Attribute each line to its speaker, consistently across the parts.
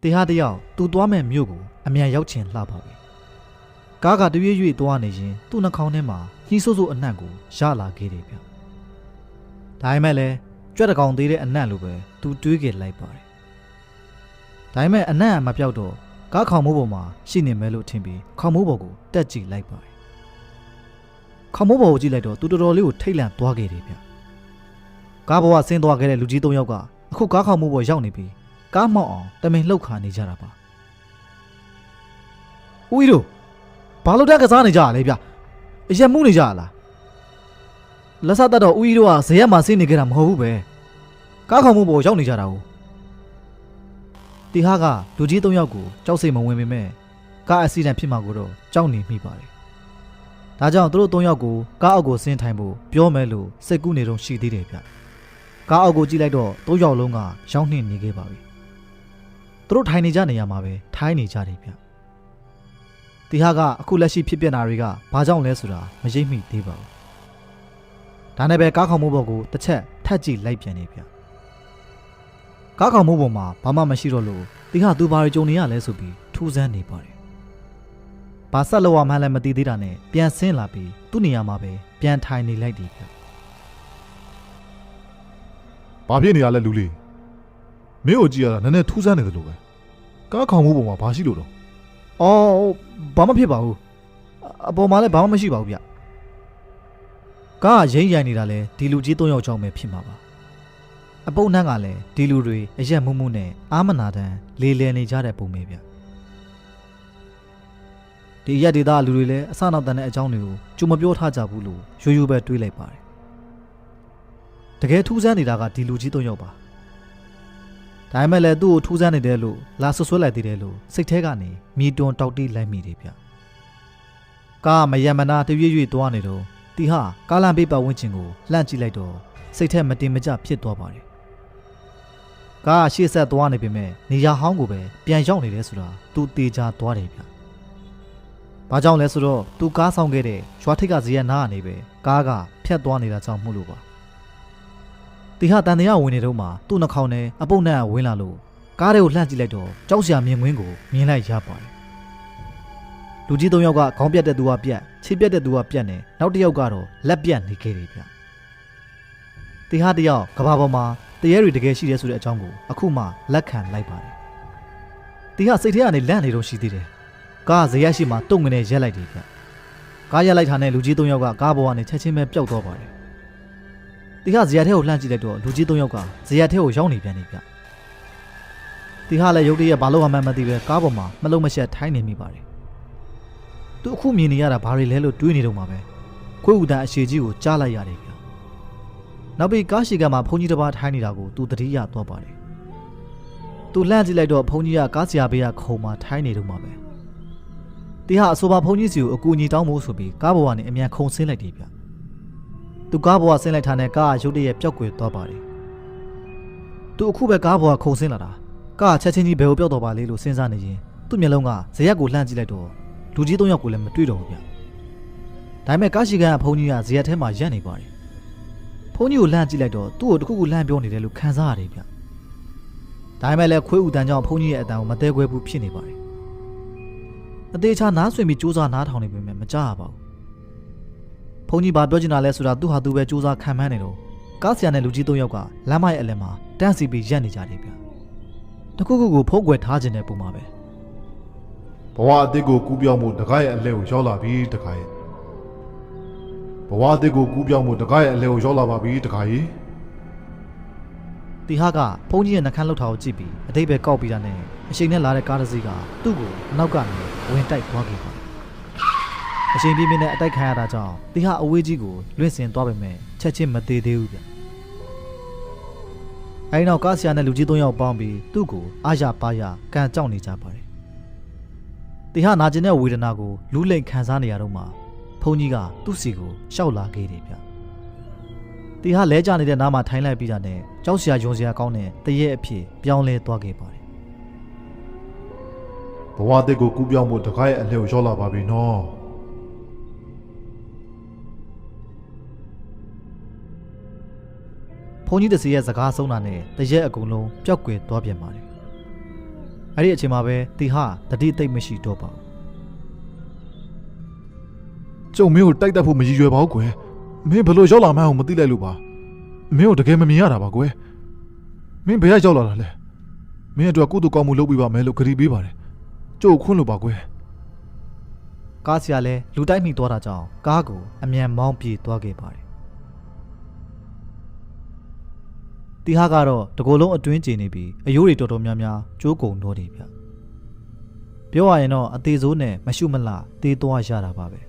Speaker 1: တေဟာတယောက်သူ့သွားမဲ့မြို့ကိုအမြန်ရောက်ချင်လှပါပဲကားကတရွေ့ရွေ့သွားနေရင်သူ့နှာခေါင်းထဲမှာညှိဆိုးဆိုးအနံ့ကိုရလာခဲ့တယ်ဗျဒါပေမဲ့လည်းကြွက်တကောင်သေးတဲ့အနံ့လိုပဲသူတွေးကြလိုက်ပါတယ်ဒါပေမဲ့အနံ့မပြောက်တော့ကားခေါင်မိုးပေါ်မှာရှိနေမယ်လို့ထင်ပြီးခေါင်မိုးပေါ်ကိုတက်ကြည့်လိုက်ပါတယ်ခေါင်မိုးပေါ်ကိုကြည့်လိုက်တော့သူတော်တော်လေးကိုထိတ်လန့်သွားခဲ့တယ်ဗျကားပေါ်ကဆင်းသွားခဲ့တဲ့လူကြီး၃ယောက်ကအခုကားခေါင်မိုးပေါ်ရောက်နေပြီးကားမောက်အောင်တမင်လှုပ်ခါနေကြတာပါဦးကြီးတို့ဘာလို့တက်ကစားနေကြရလဲဗျအရက်မှုနေကြရလားလက်ဆက်တက်တော့ဦးကြီးတို့ကဇရက်မှာဆင်းနေကြတာမဟုတ်ဘူးပဲကားခေါင်မိုးပေါ်ရောက်နေကြတာကိုတီဟာကလူကြီး၃ယောက်ကိုကြောက်စိတ်မဝင်ပေမဲ့ကားအက်ဆီဒန့်ဖြစ်မှာကိုတော့ကြောက်နေမိပါတယ်ဒါကြောင့်သူတို့၃ယောက်ကိုကားအောက်ကိုဆင်းထိုင်ဖို့ပြောမယ်လို့စိတ်ကူးနေတော့ရှိသေးတယ်ဗျကားအောက်ကိုကြည့်လိုက်တော့၃ယောက်လုံးကရောက်နှင်းနေခဲ့ပါပြီသူတို့ထိုင်နေကြနေရမှာပဲထိုင်နေကြတယ်ဗျတီဟာကအခုလက်ရှိဖြစ်ပျက်တာတွေကဘာကြောင့်လဲဆိုတာမရိပ်မိသေးပါဘူးဒါနဲ့ပဲကားခေါင်မိုးပေါ်ကိုတစ်ချက်ထပ်ကြည့်လိုက်ပြန်နေဗျကားခေါင်မိုးပေါ်မှာဘာမှမရှိတော့လို့တီဟာသူဘာတွေကြုံနေရလဲဆိုပြီးထူးဆန်းနေပါတယ်ဘာဆက်လို့မှန်းလည်းမသိသေးတာနဲ့ပြန်ဆင်းလာပြီးသူ့နေရာမှာပဲပြန်ထိုင်နေလိုက်တယ်ဗျ
Speaker 2: ဘာဖြစ်နေရလဲလူလေးမင်းကိုကြည့်ရတာနည်းနည်းထူးဆန်းနေတယ်လို့ပဲကားခေါင်မိုးပေါ်မှာဘာရှိလို့တော့
Speaker 1: အော်ဘာမှဖြစ်ပါဘူးအပေါ်မှာလည်းဘာမှမရှိပါဘူးဗျကားရိမ့်ရိုင်နေတာလဲဒီလူကြီး၃ယောက်ချောင်းပဲဖြစ်မှာပါအပုပ်နှန်းကလည်းဒီလူတွေအရက်မှုမှုနဲ့အာမနာတန်လေလည်နေကြတဲ့ပုံပဲဗျဒီရက်ဒေသလူတွေလည်းအစနောက်တန်တဲ့အကြောင်းတွေကိုကြုံမပြောထားကြဘူးလို့ရိုးရိုးပဲတွေးလိုက်ပါတယ်တကယ်ထူးဆန်းနေတာကဒီလူကြီး၃ယောက်ပါဒါပေမဲ့လည်းသူ့ကိုထူးဆန်းနေတယ်လို့လာဆွဆွဲလိုက်သေးတယ်လို့စိတ်ထဲကနေမြည်တွန်တောက်တိလိုက်မိတယ်ဗျကားမယံမနာတရွေ့ရွေ့သွားနေတော့တီဟာကားလမ်းဘေးပတ်ဝန်းကျင်ကိုလှမ်းကြည့်လိုက်တော့စိတ်ထဲမတင်မကျဖြစ်သွားပါတယ်ကားရှေ့ဆက်သွားနေပေမဲ့နေရာဟောင်းကိုပဲပြန်ရောက်နေတယ်ဆိုတာသူတေချာသွားတယ်ဗျဘာကြောင့်လဲဆိုတော့သူကားဆောင်ခဲ့တဲ့ရွာထိပ်ကဇီယနာကနေပဲကားကဖြတ်သွားနေတာကြောင့်မှုလို့ပါတီဟာတန်တရားဝင်နေတော့မှသူ့နှာခေါင်းထဲအပုပ်နဲ့ဝင်လာလို့ကားတွေကိုလှမ်းကြည့်လိုက်တော့ကြောက်စရာမြင်ကွင်းကိုမြင်လိုက်ရပါတယ်လူကြီး၃ယောက်ကခေါင်းပြတ်တဲ့သူကပြတ်ခြေပြတ်တဲ့သူကပြတ်နေနောက်တစ်ယောက်ကတော့လက်ပြတ်နေခဲ့တယ်ဗျတီဟာတယောက်ကဘာပေါ်မှာတရေတွေတကယ်ရှိတယ်ဆိုတဲ့အကြောင်းကိုအခုမှလက်ခံလိုက်ပါတယ်တီဟာစိတ်ထဲကနေလန့်နေတော့ရှိသေးတယ်ကားဇရက်ရှိမှတုံငနေရက်လိုက်တယ်ဗျကားရက်လိုက်တာနဲ့လူကြီး၃ယောက်ကကားပေါ်ကနေချက်ချင်းပဲပျောက်သွားပါတယ်တီဟာဇရက်ထဲကိုလှမ်းကြည့်လိုက်တော့လူကြီး၃ယောက်ကဇရက်ထဲကိုရောက်နေပြန်နေဗျတီဟာလည်းရုတ်တရက်ဘာလို့မှမသိပဲကားပေါ်မှာမလုံးမရှက်ထိုင်းနေမိပါတယ်သူအခုမြင်နေရတာဘာတွေလဲလို့တွေးနေတော့မှာပဲခွေးဦးတန်အရှိကြီးကိုကြားလိုက်ရတယ်ဗျနောက်ပြီးကားရှိကမှာဘုန်းကြီးတစ်ပါးထိုင်းနေတာကိုသူသတိရသွားပါတယ်သူလှမ်းကြည့်လိုက်တော့ဘုန်းကြီးကကားစရာဘေးကခုံမှာထိုင်းနေတော့မှာပဲတီဟာအဆိုပါဘုန်းကြီးစီကိုအကူအညီတောင်းဖို့ဆိုပြီးကားပေါ်ကနေအမြန်ခုံဆင်းလိုက်တယ်ဗျသူကားပေါ်ကဆင်းလိုက်တာနဲ့ကားရုတ်တရက်ပျောက်ကွယ်သွားပါတယ်သူအခုပဲကားပေါ်ကခုံဆင်းလာတာကားချက်ချင်းကြီးဘယ်ကိုပျောက်တော့ပါလေလို့စဉ်းစားနေရင်သူ့မျက်လုံးကဇရက်ကိုလှမ်းကြည့်လိုက်တော့လူကြီး၃ယောက်ကိုလည်းမတွေ့တော့ဘူးဗျဒါပေမဲ့ကားရှိကဘုန်းကြီးကဇရက်ထဲမှာရပ်နေပါတယ်ဘုန်းကြီးကိုလှမ်းကြည့်လိုက်တော့သူ့ကိုတခုခုလှမ်းပြောနေတယ်လို့ခံစားရတယ်ဗျဒါပေမဲ့လည်းခွေးဦးတန်ကြောင့်ဘုန်းကြီးရဲ့အတန်ကိုမတဲခွဲဘူးဖြစ်နေပါတယ်အသေးချာနားဆွေပြီးစူးစမ်းနားထောင်နေပေမဲ့မကြားရပါဘူးဘုန်းကြီးဘာပြောချင်တာလဲဆိုတာသူဟာသူပဲစူးစမ်းခံမှန်းနေတော့ကားဆရာနဲ့လူကြီး၃ယောက်ကလမ်းမရဲ့အလယ်မှာတန်းစီပြီးရပ်နေကြတယ်ဗျတခုခုကိုဖုံးကွယ်ထားခြင်းတဲ့ပုံမှာပဲ
Speaker 2: ဘဝအသစ်ကိုကူးပြောင်းမှုတကားရဲ့အလဲကိုရောက်လာပြီတကားရဲ့ဘဝအသစ်ကိုကူးပြောင်းမှုတကားရဲ့အလဲကိုရောက်လာပါပြီတကားရဲ့
Speaker 1: တီဟာကဘုန်းကြီးရဲ့နှခမ်းလှုပ်ထားကိုကြည့်ပြီးအတိတ်ပဲကောက်ပြီးတာနဲ့အချိန်နဲ့လာတဲ့ကားတစ်စီးကသူ့ကိုအနောက်ကနေဝင်တိုက်သွားခဲ့ပါတယ်အချိန်ပြင်းပြင်းနဲ့အတိုက်ခံရတာကြောင့်တီဟာအဝေးကြီးကိုလွင့်စင်သွားပေမဲ့ချက်ချင်းမသေးသေးဘူးဗျအဲဒီနောက်ကားဆရာနဲ့လူကြီး၃ယောက်ပေါင်းပြီးသူ့ကိုအားရပါရကန်ကြောက်နေကြပါတယ်တီဟာနာကျင်တဲ့ဝေဒနာကိုလူးလိမ်ခံစားနေရတော့မှဘုန်းကြီးကသူ့စီကိုရှောက်လာခဲ့တယ်ဗျတီဟာလဲကျနေတဲ့နားမှာထိုင်လိုက်ပြီးတာနဲ့ကြောက်စရာယုံစရာကောင်းတဲ့တရက်အဖြစ်ပြောင်းလဲသွားခဲ့ပါတယ်
Speaker 2: ဘဝအသစ်ကိုကူးပြောင်းမှုတကားရဲ့အလဲကိုရောက်လာပါပြီနော်
Speaker 1: ဘုန်းကြီးတစီရဲ့စကားဆုံးတာနဲ့တရက်အကုန်လုံးပျောက်ကွယ်သွားပြန်ပါတယ် အဲ့ဒီအချိန်မှာပဲတီဟာတတိသိမ့်မရှိတော့ပါဘူး
Speaker 2: ကျုံမင်းကိုတိုက်တက်ဖို့မရည်ရွယ်ပါဘူးကွယ်မင်းဘယ်လိုရောက်လာမှန်းကိုမသိလိုက်လို့ပါမင်းကိုတကယ်မမြင်ရတာပါကွယ်မင်းဘယ်ရောက်လာတာလဲမင်းအတွက်ကုသိုလ်ကောင်းမှုလုပ်ပေးပါမယ်လို့ခရီးပေးပါတယ်ကျုပ်ခွန်းလို့ပါကွယ်
Speaker 1: ကားဆရာလည်းလူတိုက်မိသွားတာကြောင့်ကားကိုအမြန်မောင်းပြေးသွားခဲ့ပါတယ်တီဟာကတော့တကိုယ်လုံးအတွင်းကျနေပြီးအယိုးတွေတော်တော်များများကျိုးကုန်တော့တယ်ဗျပြောရရင်တော့အသေးစိုးနဲ့မရှုမလှတေးသွားရတာပါပဲ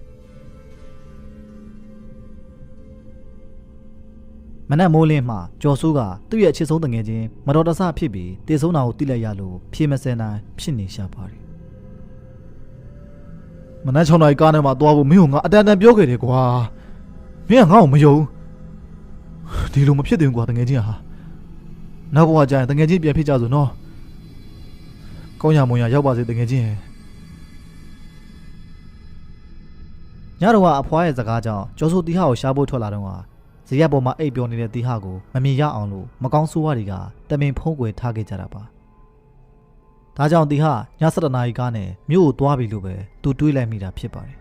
Speaker 1: မနက်မိုးလင်းမှကျော်စိုးကသူ့ရဲ့အချစ်ဆုံးတငယ်ချင်းမတော်တဆဖြစ်ပြီးတေဆုံးတာကိုသိလိုက်ရလို့ဖြေမစင်နိုင်ဖြစ်နေရှာပါတယ်
Speaker 2: မနက်6 နာရီကားနဲ့မှသွားဖို့မင်းကငါအတန်တန်ပြောခဲ့တယ်ကွာမင်းကငါ့ကိုမယုံဒီလိုမဖြစ်သင့်ကွာတငယ်ချင်းဟာနောက်ဘဝကျရင်တငယ်ချင်းပြန်ဖြစ်ကြစို့နော်ကောင်းရမွန်ရရောက်ပါစေတငယ်ချင်း
Speaker 1: ညတော့ကအဖွားရဲ့စကားကြောင့်ကျော်စိုးတီဟာကိုရှားဖို့ထွက်လာတော့ဇရက်ပေါ်မှာအိပ်ပျော်နေတဲ့တီဟာကိုမမြင်ရအောင်လို့မကောင်းဆိုးဝါးတွေကတမင်ဖုံးကွယ်ထားခဲ့ကြတာပါဒါကြောင့်တီဟာည7 နာရီကားနဲ့မြို့ကိုသွားပြီလို့ပဲသူတွေးလိုက်မိတာဖြစ်ပါတယ်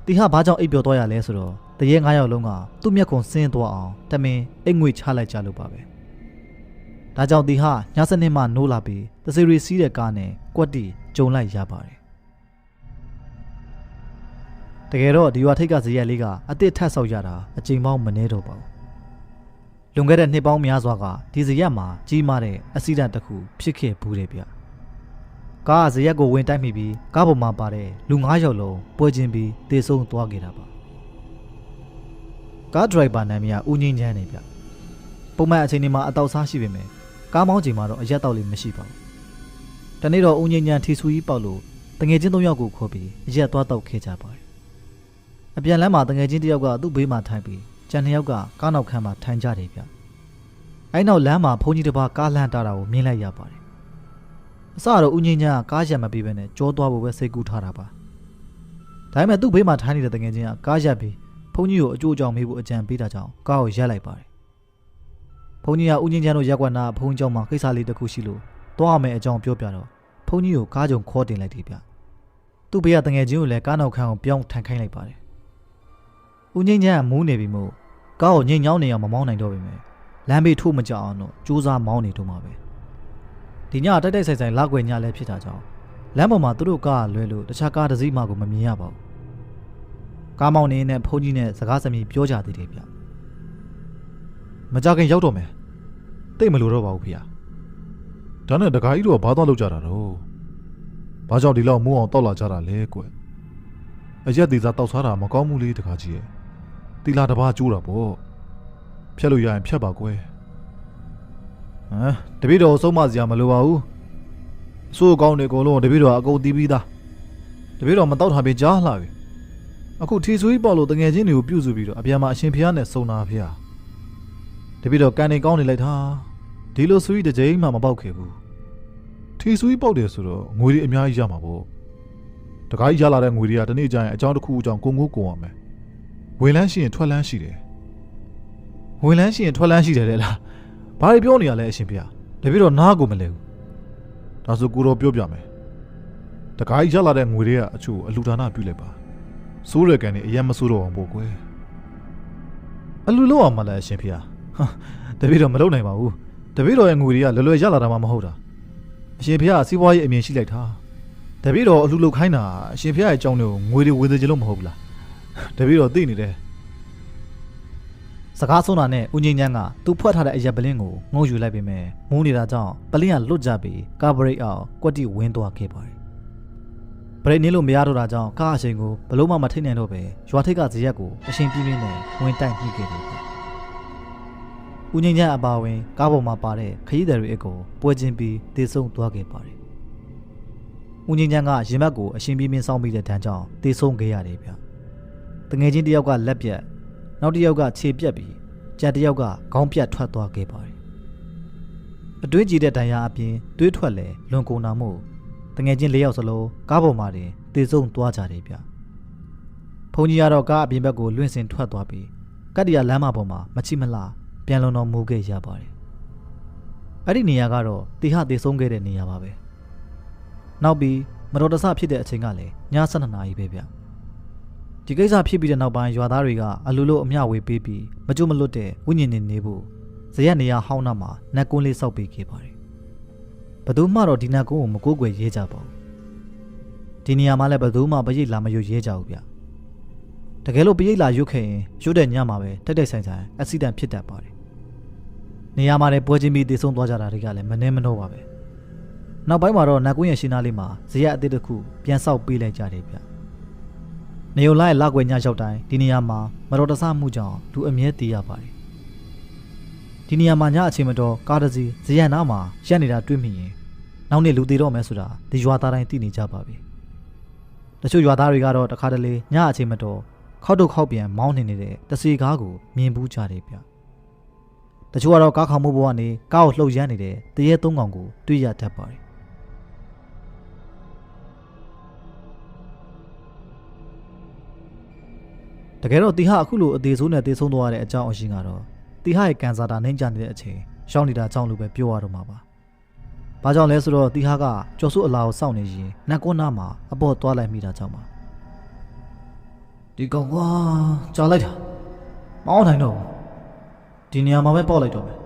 Speaker 1: တီဟာဘာကြောင့်အိပ်ပျော်သွားရလဲဆိုတော့တရေ9 ယောက်လုံးကသူ့မျက်ခုံဆင်းသွားအောင်တမင်အိတ်ငွေချလိုက်ကြလို့ပါပဲဒါကြောင့်တီဟာည7 နှစ်မှနိုးလာပြီးတစီရီစီးတဲ့ကားနဲ့ကွက်တီကြုံလိုက်ရပါတယ်တကယ်တော့ဒီရွာထိပ်ကဇရက်လေးကအစ်စ်ထပ်ဆောက်ရတာအချိန်ပေါင်းမနှဲတော့ပါဘူးလွန်ခဲ့တဲ့နှစ်ပေါင်းများစွာကဒီဇရက်မှာကြီးမားတဲ့အက်ဆီဒန့်တစ်ခုဖြစ်ခဲ့ဘူးတယ်ဗျကားကဇရက်ကိုဝင်တိုက်မိပြီးကားပေါ်မှာပါတဲ့လူ9 ယောက်လုံးပွဲချင်းပြီးတေဆုံးသွားခဲ့တာပါကားဒရိုက်ဘာနာမည်ကဦးငင်းချမ်းနေဗျပုံမှန်အချိန်ဒီမှာအတောက်စားရှိပေမဲ့ကားမောင်းချိန်မှာတော့အရက်တောက်လေးမရှိပါဘူးတနေ့တော့ဦးငင်းချမ်းထီဆူကြီးပေါက်လို့တငယ်ချင်း 3 ယောက်ကိုခေါ်ပြီးအရက်သွားတောက်ခဲ့ကြပါတယ်အပြန်လမ်းမှာတငယ်ချင်းတစ်ယောက်ကသူ့ဘေးမှာထိုင်ပြီးကျန် 2 ယောက်ကကားနောက်ခန်းမှာထိုင်ကြတယ်ဗျအဲ့နောက်လမ်းမှာဘုန်းကြီးတစ်ပါးကားလမ်းတာတာကိုမြင်လိုက်ရပါတယ်အစတော့ဦးငင်းချမ်းကကားရက်မပေးဘဲနဲ့ကြောသွားဖို့ပဲစိတ်ကူးထားတာပါဒါပေမဲ့သူ့ဘေးမှာထိုင်နေတဲ့တငယ်ချင်းကကားရက်ပြီးဘုန်းကြီးကိုအကျိုးအကြောင်းမေးဖို့အကြံပေးတာကြောင့်ကားကိုရပ်လိုက်ပါတယ်ဘုန်းကြီးကဦးငင်းချမ်းတို့ရက်ကွက်နာဘုန်းကြီးကျောင်းမှာကိစ္စလေးတစ်ခုရှိလို့သွားရမယ်အကြောင်းပြောပြတော့ဘုန်းကြီးကိုကားကြုံခေါ်တင်လိုက်တယ်ဗျသူ့ဘေးကတငယ်ချင်းကိုလည်းကားနောက်ခန်းကိုပြောင်းထိုင်ခိုင်းလိုက်ပါတယ်ဦးငင်းချမ်းကမူးနေပြီမို့ကားကိုငိမ်ညောင်းနေအောင်မမောင်းနိုင်တော့ပေမဲ့လမ်းဘေးထိုးမကြအောင်တော့ကြိုးစားမောင်းနေတော့မှာပဲဒီညတိုက်တိုက်ဆိုင်ဆိုင်လောက်ွယ်ညလည်းဖြစ်တာကြောင့်လမ်းပေါ်မှာသူတို့ကားလွဲလို့တခြားကားတစ်စီးမှကိုမမြင်ရပါဘူးကားမောင်းနေနဲ့ဖုန်းကြီးနဲ့စကားစမြည်ပြောကြသေးတယ်ဗျမကြခင်ရောက်တော့မယ်တိတ်မလို့တော့ပါဘူးဖေ။
Speaker 2: ဒါနဲ့တခါကြီးတို့ကဘာသွားလုပ်ကြတာတော့ဘာကြောင့်ဒီလောက်မိုးအောင်တောက်လာကြတာလဲကွအရက်သေးစားတောက်စားတာမကောင်းဘူးလေတခါကြီးရဲ့တီလာတစ်ပါးကျိုးတာပေါ့ဖြတ်လို့ရရင်ဖြတ်ပါကွယ်
Speaker 1: တပည့်တော်ဆုံးမစရာမလိုပါဘူးအစိုးကောင်းနေကုန်လုံးတပည့်တော်အကုန်တီးပြီးသားတပည့်တော်မတောက်ထားပြီးကြားလှပြီအခုထီဆွေးပေါက်လို့တငယ်ချင်းတွေကိုပြုစုပြီးတော့အပြန်မှာအရှင်ဖျားနဲ့စုံတာဖျားတပည့်တော်ကန်နေကောင်းနေလိုက်တာဒီလိုဆွေးတစ်ကြိမ်မှမပေါက်ခဲ့ဘူး
Speaker 2: ထီဆွေးပေါက်တယ်ဆိုတော့ငွေတွေအများကြီးရမှာပေါ့တခါကြီးရလာတဲ့ငွေတွေကတနေ့ကျရင်အကြောင်းတစ်ခုအကြောင်းကုန်ရမယ်ဝင်လန်းရှိရင်ထွက်လန်းရှိတယ်
Speaker 1: ဝင်လန်းရှိရင်ထွက်လန်းရှိတယ်လေလားဘာတွေပြောနေရလဲအရှင်ဖေ။တပည့်တော်နားကိုမလဲဘူး
Speaker 2: ဒါဆိုကိုတော်ပြောပြမယ်တခါကြီးရလာတဲ့ငွေတွေကအချို့အလူဒါနပြုလိုက်ပါစိုးရကန်နေအရင်မစိုးတော့အောင်ပေါ့ကွယ်
Speaker 1: အလူလို့အောင်မလဲအရှင်ဖေ။တပည့်တော်မလုပ်နိုင်ပါဘူးတပည့်တော်ရဲ့ငွေတွေကလွယ်လွယ်ရလာတာမှမဟုတ်တာအရှင်ဖေကစီးပွားရေးအမြင်ရှိလိုက်တာတပည့်တော်အလူလုပ်ခိုင်းတာအရှင်ဖေရဲ့အကြောင်းတွေကိုငွေတွေဝေစေချင်လို့မဟုတ်ဘူးလားတပည့်တော်သိနေတယ်စကားဆုံးတာနဲ့ဦးငင်းချမ်းကသူ့ဖွက်ထားတဲ့အရက်ပလင်းကိုငုံယူလိုက်ပေမဲ့မူးနေတာကြောင့်ပလင်းကလွတ်ကျပြီးကားဘရိတ်အောင်ကွက်တိဝင်းသွားခဲ့ပါတယ်ဘရိတ်နင်းလို့မရတော့တာကြောင့်ကားအချိန်ကိုဘလို့မှမထိနိုင်တော့ပဲရွာထိပ်ကဇရက်ကိုအရှင်ပြင်းပြင်းနဲ့ဝင်တိုက်မိခဲ့တယ်ဦးငင်းချမ်းအပါဝင်ကားပေါ်မှာပါတဲ့ခရီးသည်တွေအကုန်ပွဲချင်းပြီးတေဆုံးသွားခဲ့ပါတယ်ဦးငင်းချမ်းကရင်ဘတ်ကိုအရှင်ပြင်းပြင်းစောင်းပြီးတဲ့တန်းကြောင့်တေဆုံးခဲ့ရတယ်ဗျတငယ်ချင်းတယောက်ကလက်ပြက်နောက်တစ်ယောက်ကခြေပြက်ပြီးကြံတစ်ယောက်ကခေါင်းပြတ်ထွက်သွားခဲ့ပါတယ်အတွင်းကြည့်တဲ့ဒဏ်ရာအပြင်သွေးထွက်လဲလွန်ကုန်တာမို့တငယ်ချင်း 4 ယောက်စလုံးကားပေါ်မှာတင်တေဆုံးသွားကြတယ်ဗျဘုန်းကြီးကတော့ကားအပြင်ဘက်ကိုလွင့်စင်ထွက်သွားပြီးကတ္တရာလမ်းမပေါ်မှာမချိမလှပြန်လုံတော်မူခဲ့ရပါတယ်အဲ့ဒီနေရာကတော့တေဟတေဆုံးခဲ့တဲ့နေရာပါပဲ နောက်ပြီးမတော်တဆဖြစ်တဲ့အချိန်ကလည်းည7:00 နာရီပဲဗျဒီကိစ္စဖြစ်ပြီးတဲ့နောက်ပိုင်းရွာသားတွေကအလိုလိုအမျှဝေပေးပြီးမကြွမလွတ်တဲ့ဝိညာဉ်တွေနေဖို့ဇရက်နေရာဟောင်းနာမှာနတ်ကွန်းလေးစောက်ပေးခဲ့ပါတယ်ဘယ်သူမှတော့ဒီနတ်ကွန်းကိုမကိုးကွယ်ရဲကြပါဘူးဒီနေရာမှာလည်းဘယ်သူမှပရိတ်လာမရွရဲကြဘူးဗျတကယ်လို့ပရိတ်လာရွခဲ့ရင်ရွတဲ့ညမှာပဲတိုက်တိုက်ဆိုင်ဆိုင်အက်ဆီဒန့်ဖြစ်တတ်ပါတယ်နေရာမှာလည်းပွဲချင်းပြီးတည်ဆုံးသွားကြတာတွေကလည်းမနှဲမနှောပါပဲနောက်ပိုင်းမှာတော့နတ်ကွန်းရဲ့ရှင်းသားလေးမှာဇရက်အသစ်တစ်ခုပြန်ဆောက်ပေးလိုက်ကြတယ်ဗျနေုံလိုက်လောက်ွယ်ညရောက်တိုင်းဒီနေရာမှာမတော်တဆမှုကြောင့်သူအမြဲတည်ရပါတယ်ဒီနေရာမှာညအချိန်မတော်ကားတစ်စီးဇရက်နားမှာရပ်နေတာတွေ့မိရင်နောက်နေ့လူသေးတော့မယ်ဆိုတာဒီရွာသားတိုင်းသိနေကြပါပြီတချို့ရွာသားတွေကတော့တခါတလေညအချိန်မတော်ခောက်တုတ်ခောက်ပြန်မောင်းနေတဲ့တစီကားကိုမြင်ဘူးကြတယ်ဗျတချို့ကတော့ကားခေါင်မှုဘဝကနေကားကိုလှုပ်ရမ်းနေတဲ့တရေသုံးကောင်ကိုတွေ့ရတတ်ပါတယ်တကယ်တော့တီဟာအခုလိုအသေးဆိုးနဲ့တေးဆုံးသွားတဲ့အကြောင်းအရှင်းကတော့တီဟာရဲ့ကန်စာတာနှိမ့်ချနေတဲ့အချိန်ရှောင်းနေတာကြောင့်လို့ပဲပြောရတော့မှာပါ။ဘာကြောင့်လဲဆိုတော့တီဟာကကျော်စုအလာကိုစောင့်နေရင်နတ်ကွန်းနာမှာအပေါ်သွားလိုက်မိတာကြောင့်ပါ။ဒီကောင်ကွာကြားလိုက်တာမအောင်နိုင်တော့ဘူး။ဒီနေရာမှာပဲပေါက်လိုက်တော့မယ်